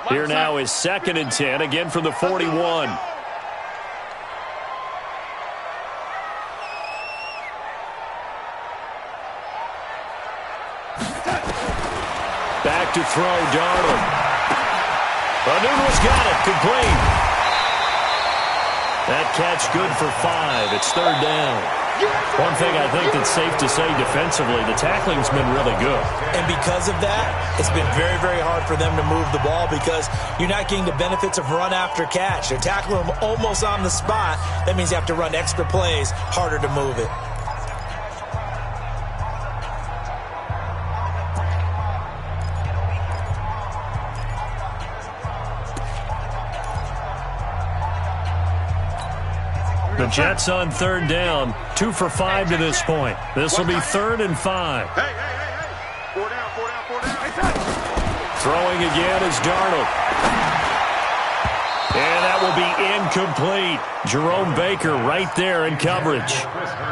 [SPEAKER 2] Here now is 2nd and 10, again from the 41. Back to throw, Darnold. Enunwa's got it, complete. That catch good for 5. It's 3rd down. One thing I think that's safe to say defensively, the tackling's been really good.
[SPEAKER 4] And because of that, it's been very, very hard for them to move the ball because you're not getting the benefits of run after catch. They're tackling them almost on the spot. That means you have to run extra plays, harder to move it.
[SPEAKER 2] The Jets on 3rd down, 2 for 5 to this point. This will be 3rd and 5.
[SPEAKER 3] Hey. 4 down.
[SPEAKER 2] Throwing again is Darnold. And that will be incomplete. Jerome Baker right there in coverage.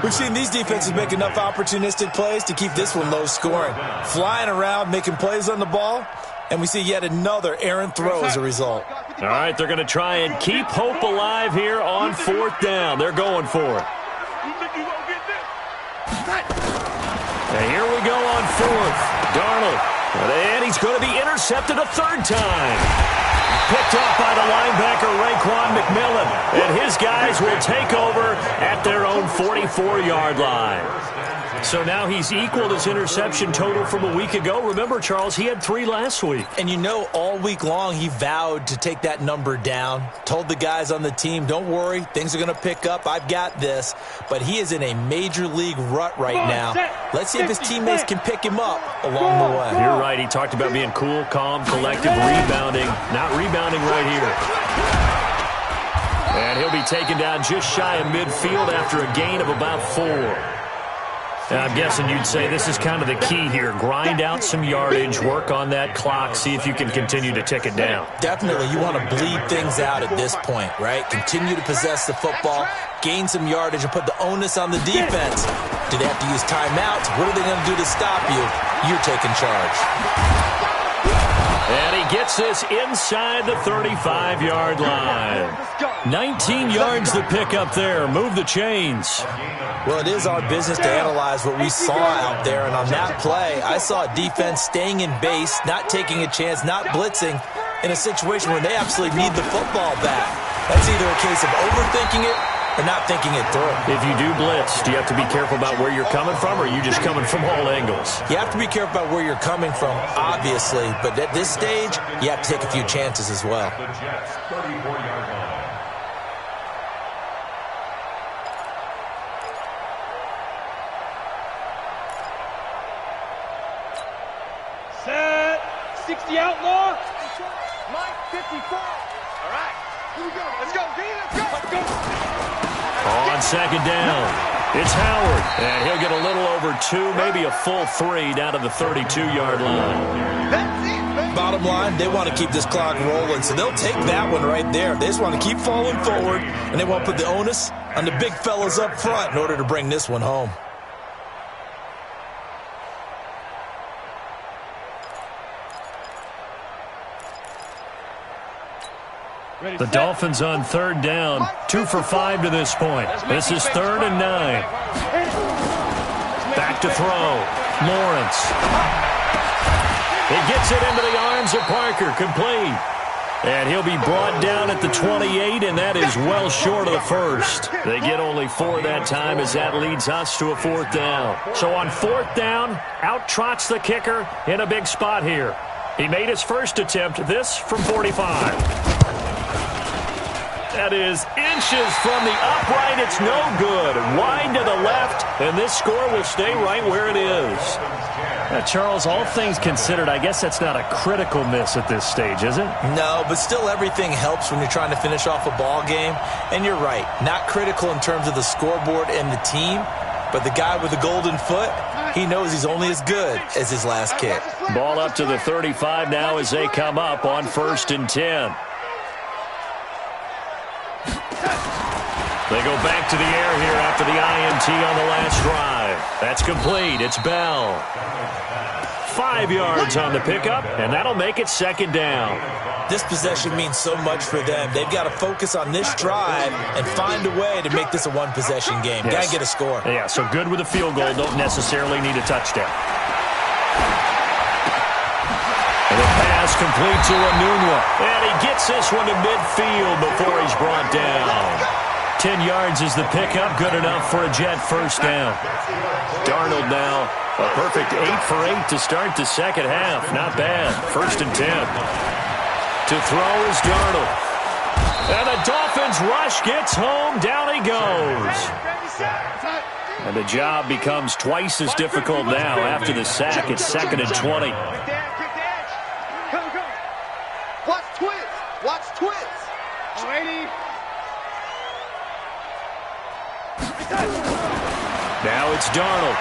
[SPEAKER 4] We've seen these defenses make enough opportunistic plays to keep this one low scoring. Flying around, making plays on the ball, and we see yet another errant throw as a result.
[SPEAKER 2] All right, they're going to try and keep hope alive here on 4th down. They're going for it.
[SPEAKER 3] You think you gonna get this?
[SPEAKER 2] And here we go on 4th. Darnold. And he's going to be intercepted a 3rd time. Picked off by the linebacker, Raekwon McMillan. And his guys will take over at their own 44-yard line. So now he's equaled his interception total from a week ago. Remember, Charles, he had 3 last week.
[SPEAKER 4] And you know, all week long he vowed to take that number down. Told the guys on the team, don't worry, things are going to pick up. I've got this. But he is in a major league rut right now. Let's see if his teammates can pick him up along the way.
[SPEAKER 2] You're right. He talked about being cool, calm, collective, rebounding. Not rebounding right here. And he'll be taken down just shy of midfield after a gain of about 4. I'm guessing you'd say this is kind of the key here. Grind out some yardage, work on that clock, see if you can continue to tick it down.
[SPEAKER 4] Definitely. You want to bleed things out at this point, right? Continue to possess the football, gain some yardage, and put the onus on the defense. Do they have to use timeouts? What are they going to do to stop you? You're taking charge.
[SPEAKER 2] And he gets this inside the 35-yard line. 19 yards to pick up there. Move the chains.
[SPEAKER 4] Well, it is our business to analyze what we saw out there. And on that play, I saw a defense staying in base, not taking a chance, not blitzing in a situation where they absolutely need the football back. That's either a case of overthinking it or not thinking it through.
[SPEAKER 2] If you do blitz, do you have to be careful about where you're coming from, or are you just coming from all angles?
[SPEAKER 4] You have to be careful about where you're coming from, obviously, but at this stage, you have to take a few chances as well.
[SPEAKER 5] The Jets, 34-yard line.
[SPEAKER 3] Set. 60 outlaw. Mike, 54. All right. Here we go. Let's go, D. Let's go. Let's go.
[SPEAKER 2] On second down, it's Howard, and he'll get a little over 2, maybe a full 3 down to the 32-yard line.
[SPEAKER 3] That's it, man.
[SPEAKER 4] Bottom line, they want to keep this clock rolling, so they'll take that one right there. They just want to keep falling forward, and they want to put the onus on the big fellas up front in order to bring this one home.
[SPEAKER 2] The Dolphins on third down, 2 for 5 to this point. This is 3rd and 9. Back to throw. Lawrence. He gets it into the arms of Parker, complete. And he'll be brought down at the 28, and that is well short of the first. They get only 4 that time, as that leads us to a 4th down. So on 4th down, out trots the kicker in a big spot here. He made his first attempt, this from 45. That is inches from the upright. It's no good. Wide to the left, and this score will stay right where it is. Charles, all things considered, I guess that's not a critical miss at this stage, is it?
[SPEAKER 4] No, but still everything helps when you're trying to finish off a ball game. And you're right, not critical in terms of the scoreboard and the team, but the guy with the golden foot, he knows he's only as good as his last kick.
[SPEAKER 2] Ball up to the 35 now as they come up on 1st and 10. They go back to the air here after the INT on the last drive. That's complete. It's Bell. 5 yards on the pickup, and that'll make it 2nd down.
[SPEAKER 4] This possession means so much for them. They've got to focus on this drive and find a way to make this a one-possession game.
[SPEAKER 2] Yes.
[SPEAKER 4] Got to get a score.
[SPEAKER 2] Yeah, so good with a field goal. Don't necessarily need a touchdown. And the pass complete to Onunwa. And he gets this one to midfield before he's brought down. 10 yards is the pickup, good enough for a Jet first down. Darnold now, a perfect 8 for 8 to start the second half. Not bad. 1st and 10. To throw is Darnold. And the Dolphins rush gets home. Down he goes. And the job becomes twice as difficult now after the sack. It's 2nd and 20.
[SPEAKER 3] Watch twins. Watch twins. Alrighty.
[SPEAKER 2] Now it's Darnold.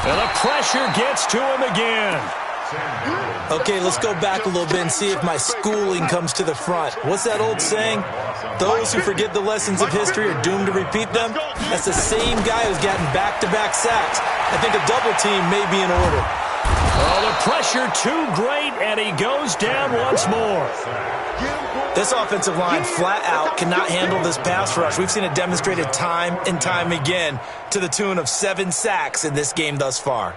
[SPEAKER 2] And the pressure gets to him again.
[SPEAKER 4] Okay, let's go back a little bit and see if my schooling comes to the front. What's that old saying? Those who forget the lessons of history are doomed to repeat them. That's the same guy who's gotten back-to-back sacks. I think a double team may be in order.
[SPEAKER 2] Oh, the pressure too great, and he goes down once more.
[SPEAKER 4] This offensive line flat out cannot handle this pass rush. We've seen it demonstrated time and time again to the tune of 7 sacks in this game thus far.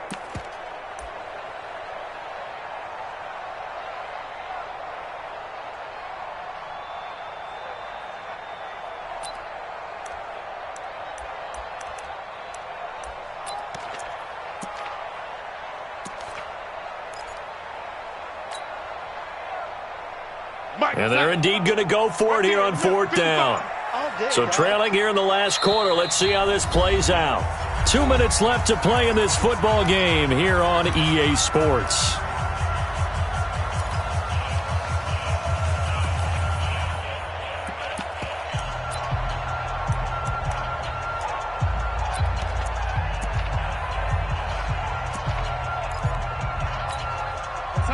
[SPEAKER 2] And they're indeed going to go for it here on 4th down. So trailing here in the last quarter. Let's see how this plays out. 2 minutes left to play in this football game here on EA Sports.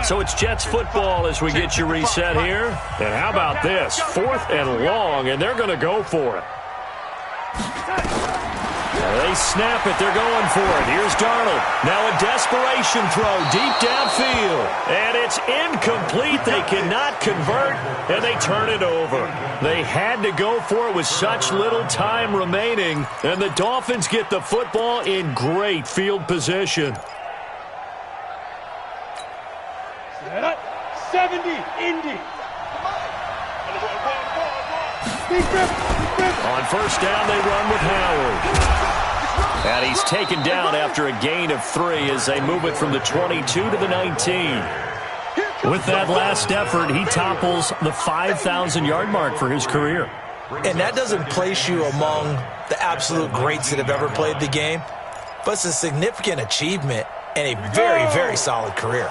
[SPEAKER 2] So it's Jets football as we get you reset here. And how about this? 4th and long, and they're going to go for it. They snap it. They're going for it. Here's Darnold. Now a desperation throw deep downfield. And it's incomplete. They cannot convert, and they turn it over. They had to go for it with such little time remaining. And the Dolphins get the football in great field position.
[SPEAKER 3] 70, Indy. Big grip.
[SPEAKER 2] On first down, they run with Howard. And he's taken down after a gain of 3 as they move it from the 22 to the 19. With that last effort, he topples the 5,000-yard mark for his career.
[SPEAKER 4] And that doesn't place you among the absolute greats that have ever played the game, but it's a significant achievement and a very, very solid career.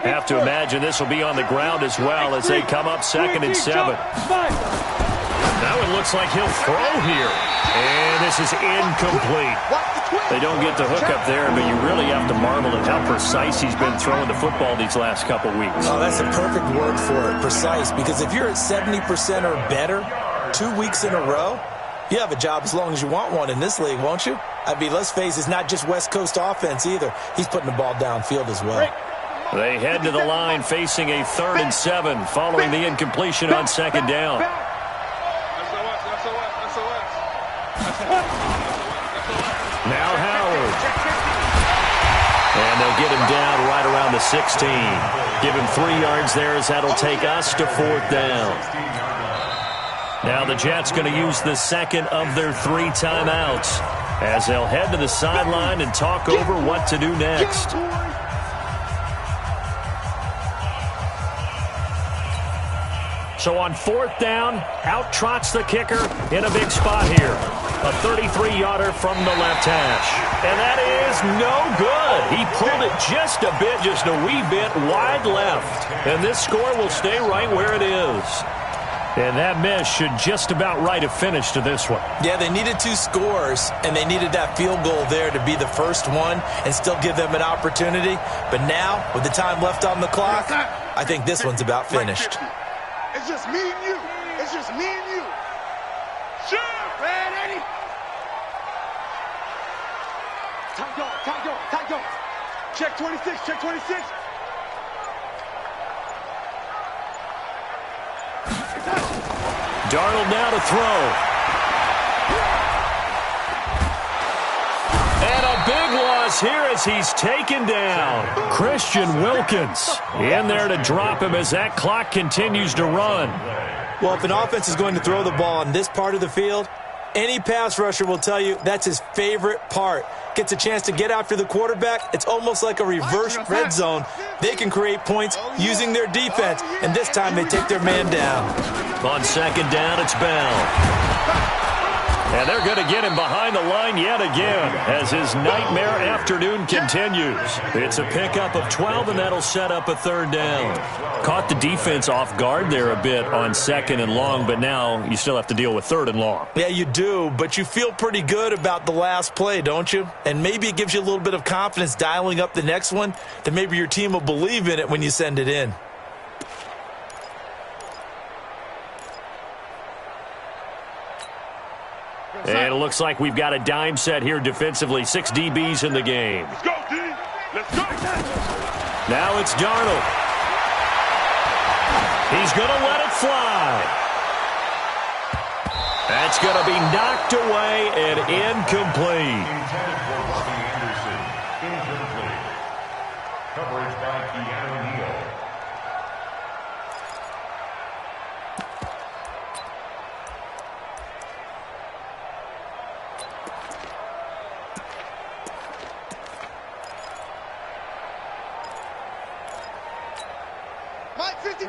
[SPEAKER 2] Have to imagine this will be on the ground as well as they come up 2nd and 7. That one looks like he'll throw here. And this is incomplete. They don't get the hook up there, but you really have to marvel at how precise he's been throwing the football these last couple weeks.
[SPEAKER 4] Oh, that's a perfect word for it, precise, because if you're at 70% or better 2 weeks in a row, you have a job as long as you want one in this league, won't you? I mean, let's face it, it's not just West Coast offense either. He's putting the ball downfield as well.
[SPEAKER 2] They head to the line facing a 3rd and 7 following the incompletion on 2nd down. Now Howard. And they'll get him down right around the 16. Give him 3 yards there as that'll take us to 4th down. Now the Jets going to use the second of their 3 timeouts as they'll head to the sideline and talk over what to do next. So on 4th down, out trots the kicker in a big spot here. A 33-yarder from the left hash. And that is no good. He pulled it just a bit, just a wee bit wide left. And this score will stay right where it is. And that miss should just about write a finish to this one.
[SPEAKER 4] Yeah, they needed 2 scores, and they needed that field goal there to be the first one and still give them an opportunity. But now, with the time left on the clock, I think this one's about finished.
[SPEAKER 3] It's just me and you. It's just me and you. Sure, man, Eddie. Tight go. Check 26.
[SPEAKER 2] Darnold now to throw. And a big loss here as he's taken down. Christian Wilkins in there to drop him as that clock continues to run.
[SPEAKER 4] Well, if an offense is going to throw the ball on this part of the field, any pass rusher will tell you that's his favorite part. Gets a chance to get after the quarterback. It's almost like a reverse red zone. They can create points using their defense, and this time they take their man down.
[SPEAKER 2] On 2nd down, it's Bell. And they're going to get him behind the line yet again as his nightmare afternoon continues. It's a pickup of 12, and that'll set up a 3rd down. Caught the defense off guard there a bit on 2nd and long, but now you still have to deal with 3rd and long.
[SPEAKER 4] Yeah, you do, but you feel pretty good about the last play, don't you? And maybe it gives you a little bit of confidence dialing up the next one that maybe your team will believe in it when you send it in.
[SPEAKER 2] And it looks like we've got a dime set here defensively. 6 DBs in the game.
[SPEAKER 3] Let's go, D. Let's go.
[SPEAKER 2] Now it's Darnold. He's going to let it fly. That's going to be knocked away and incomplete.
[SPEAKER 5] Intended for Bobby Anderson. Incomplete. Coverage by Keanu Neal.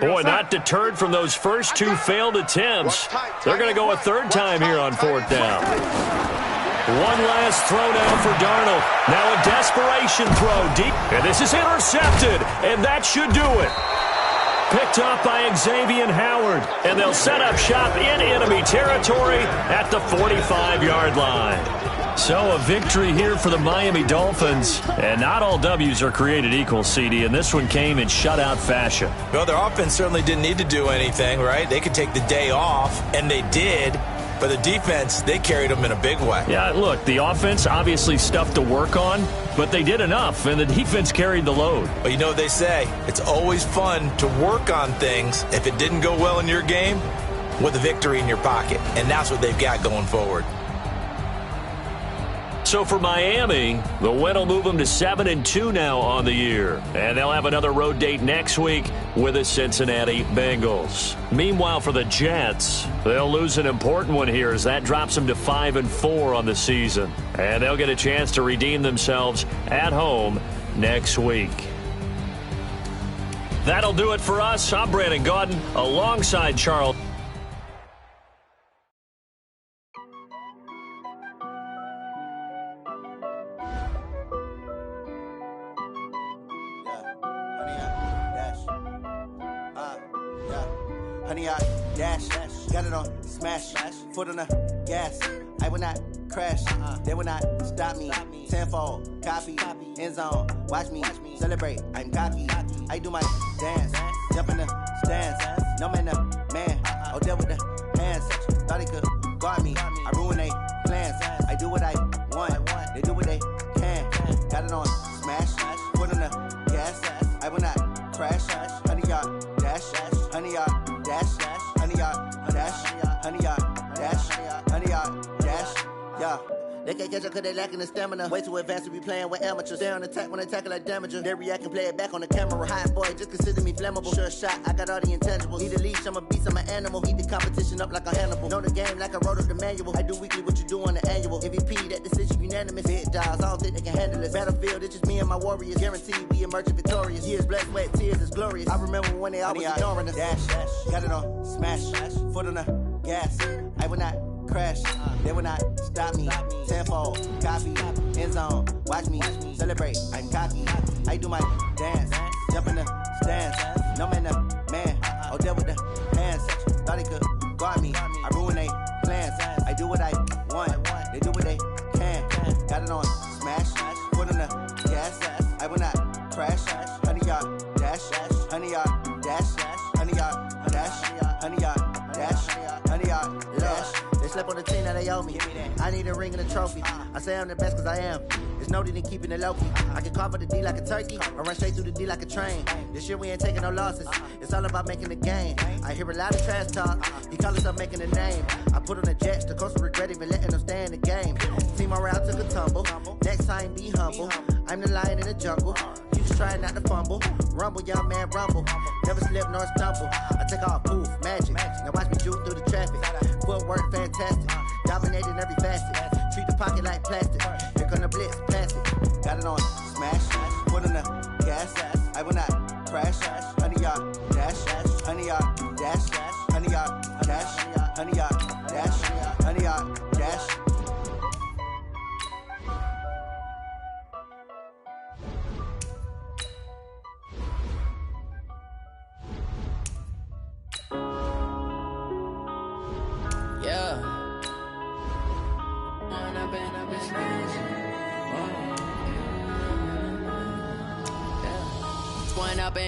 [SPEAKER 2] Boy, not deterred from those first 2 failed attempts. They're going to go a 3rd time here on 4th down. One last throw now for Darnold. Now a desperation throw deep. And this is intercepted. And that should do it. Picked up by Xavier Howard. And they'll set up shop in enemy territory at the 45-yard line. So a victory here for the Miami Dolphins. And not all W's are created equal, CD, and this one came in shutout fashion.
[SPEAKER 4] Well, their offense certainly didn't need to do anything, right? They could take the day off, and they did. But the defense, they carried them in a big way.
[SPEAKER 2] Yeah, look, the offense obviously stuff to work on, but they did enough, and the defense carried the load.
[SPEAKER 4] But you know what they say, it's always fun to work on things if it didn't go well in your game with a victory in your pocket. And that's what they've got going forward.
[SPEAKER 2] So for Miami, the win will move them to 7-2 now on the year. And they'll have another road date next week with the Cincinnati Bengals. Meanwhile, for the Jets, they'll lose an important one here as that drops them to 5-4 on the season. And they'll get a chance to redeem themselves at home next week. That'll do it for us. I'm Brandon Gaudin alongside Charles.
[SPEAKER 7] Honey, I dash, got it on smash, foot on the gas. I will not crash, they will not stop me. Tenfold, copy, end zone, watch me celebrate. I'm cocky, I do my dance, jump in the stands. No man, man, oh deal with the hands. Thought he could guard me, I ruin they plans. I do what I want, they do what they can. Got it on smash, foot on the gas. I will not crash, honey, y'all dash, honey, y'all dash, honey, y'all dash, honey, y'all dash, honey, y'all dash, yeah. They can't catch up cause they lacking the stamina. Way too advanced to be playing with amateurs. Stay on attack when they tackle like damager. They react and play it back on the camera. Hot boy, just consider me flammable. Sure shot, I got all the intangibles. Need a leash, I'm a beast, I'm an animal. Heat the competition up like a Hannibal. Know the game like I wrote up the manual. I do weekly what you do on the annual. MVP, that decision unanimous. Hit dials, I don't think they can handle it. Battlefield, it's just me and my warriors. Guaranteed we emerging victorious. Years, blood, sweat, tears, is glorious. I remember when they always ignoring us. Dash, got it on smash, foot on the gas. I will not crash, they will not stop me. Tenfold, copy, end zone, watch me celebrate. I'm cocky, I do my dance, jump in the stands. No man, man, oh deal with the hands. Thought he could guard me, I ruin they plans. I do what I want, they do what they can. Got it on smash, foot on the gas. I will not crash, honey, y'all dash, honey, y'all dash, honey, y'all dash, honey, y'all dash, honey, y'all dash. They slept on the team that they owe me. I need a ring and a trophy. I say I'm the best cause I am. There's no need in keeping it low-key. I can carve for the D like a turkey or run straight through the D like a train. This year we ain't taking no losses. It's all about making the game. I hear a lot of trash talk. He call himself making a name. I put on the Jets. The coach will regret even letting them stay in the game. Team morale took a tumble. Next time be humble. I'm the lion in the jungle. You just trying not to fumble. Rumble, young man, rumble. Never slip nor stumble. I take off, poof, magic. Now watch me juke through the traffic. Footwork fantastic. Dominating every facet. Treat the pocket like plastic. Here come the blitz, plastic. Got it on smash. Foot on the gas. I will not crash. Honey, y'all dash. Honey, y'all dash. Honey, y'all dash. Honey, y'all dash. Honey, y'all dash.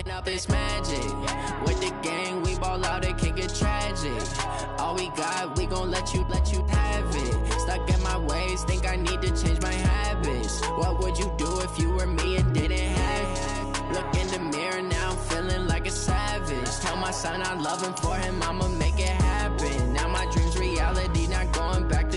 [SPEAKER 8] Up is magic. With the gang, we ball out, it can get tragic. All we got, we gon' let you have it. Stuck in my ways, think I need to change my habits. What would you do if you were me and didn't have it? Look in the mirror, now I'm feeling like a savage. Tell my son I love him, for him I'ma make it happen. Now my dream's reality, not going back to.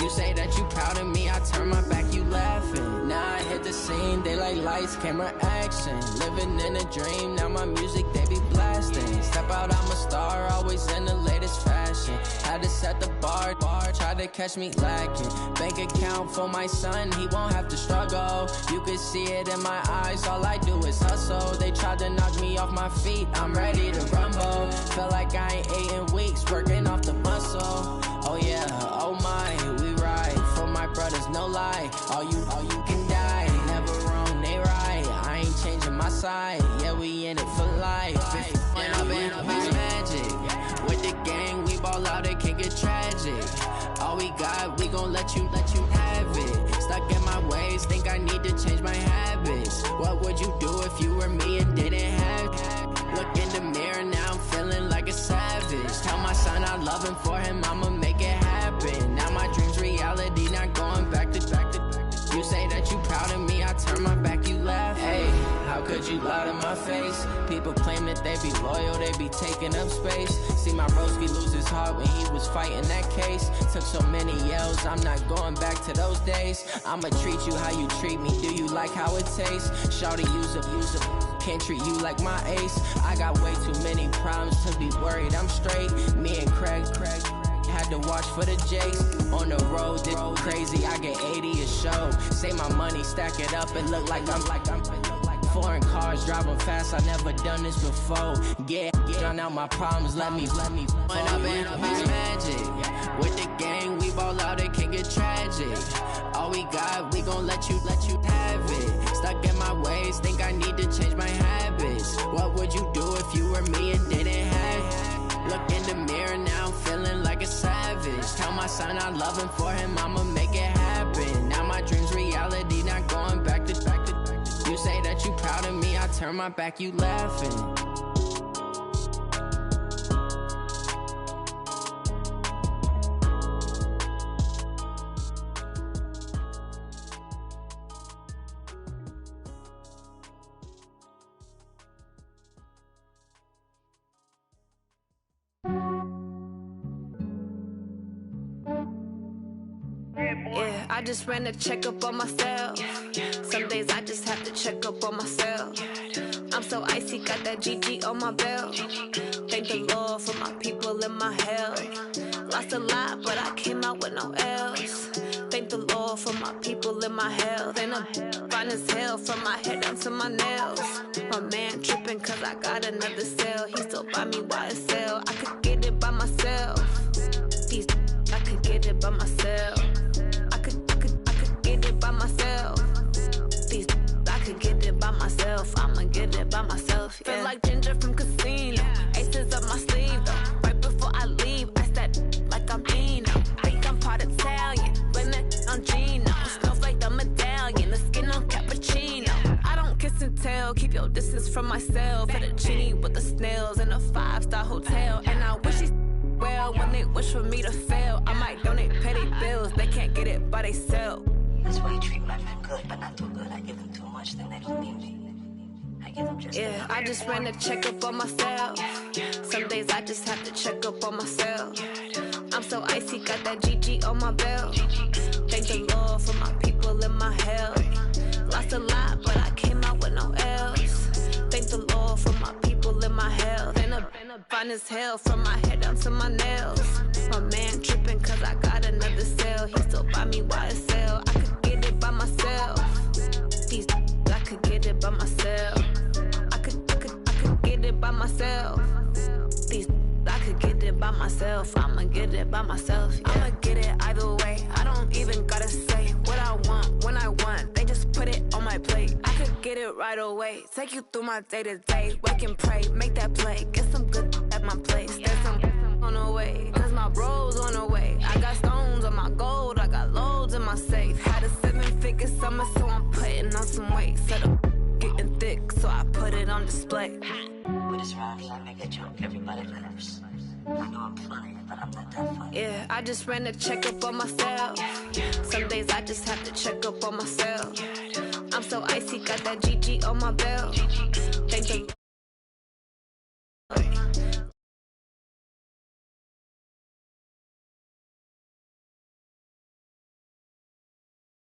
[SPEAKER 8] You say that you proud of me, I turn my back, you laughing. Now I hit the scene, they like lights, camera, action. Living in a dream, now my music, they be blasting. Step out, I'm a star, always in the latest fashion. Had to set the bar, try to catch me lacking. Bank account for my son, he won't have to struggle. You can see it in my eyes, all I do is hustle. They tried to knock me off my feet, I'm ready to rumble. Feel like I ain't ate in weeks, working off the muscle. Oh yeah, oh my, we ride for my brothers, no lie. All you can die, never wrong, they right. I ain't changing my side, yeah, we in it for life. If up is magic. With the gang, we ball out, it can get tragic. All we got, we gon' let you have it. Stuck in my ways, think I need to change my habits. What would you do if you were me and didn't have it? Look in the mirror, now I'm feeling like a savage. Tell my son I love him, for him I'ma make it happen. Now my dream's reality, not going back to. You say that you proud of me, I turn my back, you laugh. Hey, how could you you lie to my face. People claim that they be loyal, they be taking up space. See my broski lose his heart when he was fighting that case. Took so many yells, I'm not going back to those days. I'ma treat you how you treat me, do you like how it tastes? Shawty use up, can't treat you like my ace. I got way too many problems to be worried, I'm straight. Me and Craig had to watch for the Jakes. On the road, this crazy, I get 80 a show. Say my money, stack it up, it look like I'm foreign cars, driving fast, I never done this before. Yeah, drown out my problems, let me When I've been up is magic. With the gang, we ball out, it can get tragic. All we got, we gon' let you have it. Stuck in my ways, think I need to change my habits. What would you do if you were me and didn't have it? Look in the mirror now, I'm feeling like a savage. Tell my son I love him, for him I'ma make it happen. Now my dream's reality, not going back to. You say that you proud of me, I turn my back, you laughing.
[SPEAKER 9] Yeah, I just ran a checkup on myself. Some days I just have to check up on myself. I'm so icy, got that GG on my belt. Thank the Lord for my people in my health. Lost a lot, but I came out with no L's. Thank the Lord for my people in my health. And I'm fine as hell from my head down to my nails. My man tripping cause I got another cell. He still buy me YSL. I could get it by myself. These I could get it by myself. I could get it by myself. These I could get it by myself. I'ma get it by myself. Yeah. Feel like Ginger from Casino. Aces up my sleeve though. Right before I leave, I said like I'm Dino. Think I'm part Italian. Blame it on Gino. Smells like the medallion. The skin on cappuccino. I don't kiss and tell. Keep your distance from myself. Fettuccine with the snails in a 5-star hotel. And I wish she well when they wish for me to fail. I might donate petty bills. They can't get it by they self.
[SPEAKER 10] That's why you treat my men good, but not too good. I give them too much, then they don't need me. I give them just
[SPEAKER 9] yeah, I just ran a checkup on myself. Some days I just have to check up on myself. I'm so icy, got that GG on my belt. Thank the Lord for my people in my health. Lost a lot, but I came out with no L's. Thank the Lord for my people in my health. And I'm fine as hell from my head down to my nails. My man tripping cause I got another cell. He still buy me YSL. I could get it by myself. These I could get it by myself. I could get it by myself. These I could get it by myself. I'ma get it by myself. Yeah. I'ma get it either way. I don't even gotta say what I want when I want. They just put it on my plate. I could get it right away. Take you through my day to day. Wake and pray, make that play. Get some good at my place. There's some on the way, cause my bro's on the way. I got stones on my gold. I got loads in my safe. Had a 7-figure summer, so I'm putting on some weight. Set up getting thick, so I put it on display.
[SPEAKER 10] With this round, I make a joke, everybody laughs. I know I'm funny, but I'm not that funny.
[SPEAKER 9] Yeah, I just ran a checkup on myself. Some days I just have to check up on myself. I'm so icy, got that GG on my belt. Thank the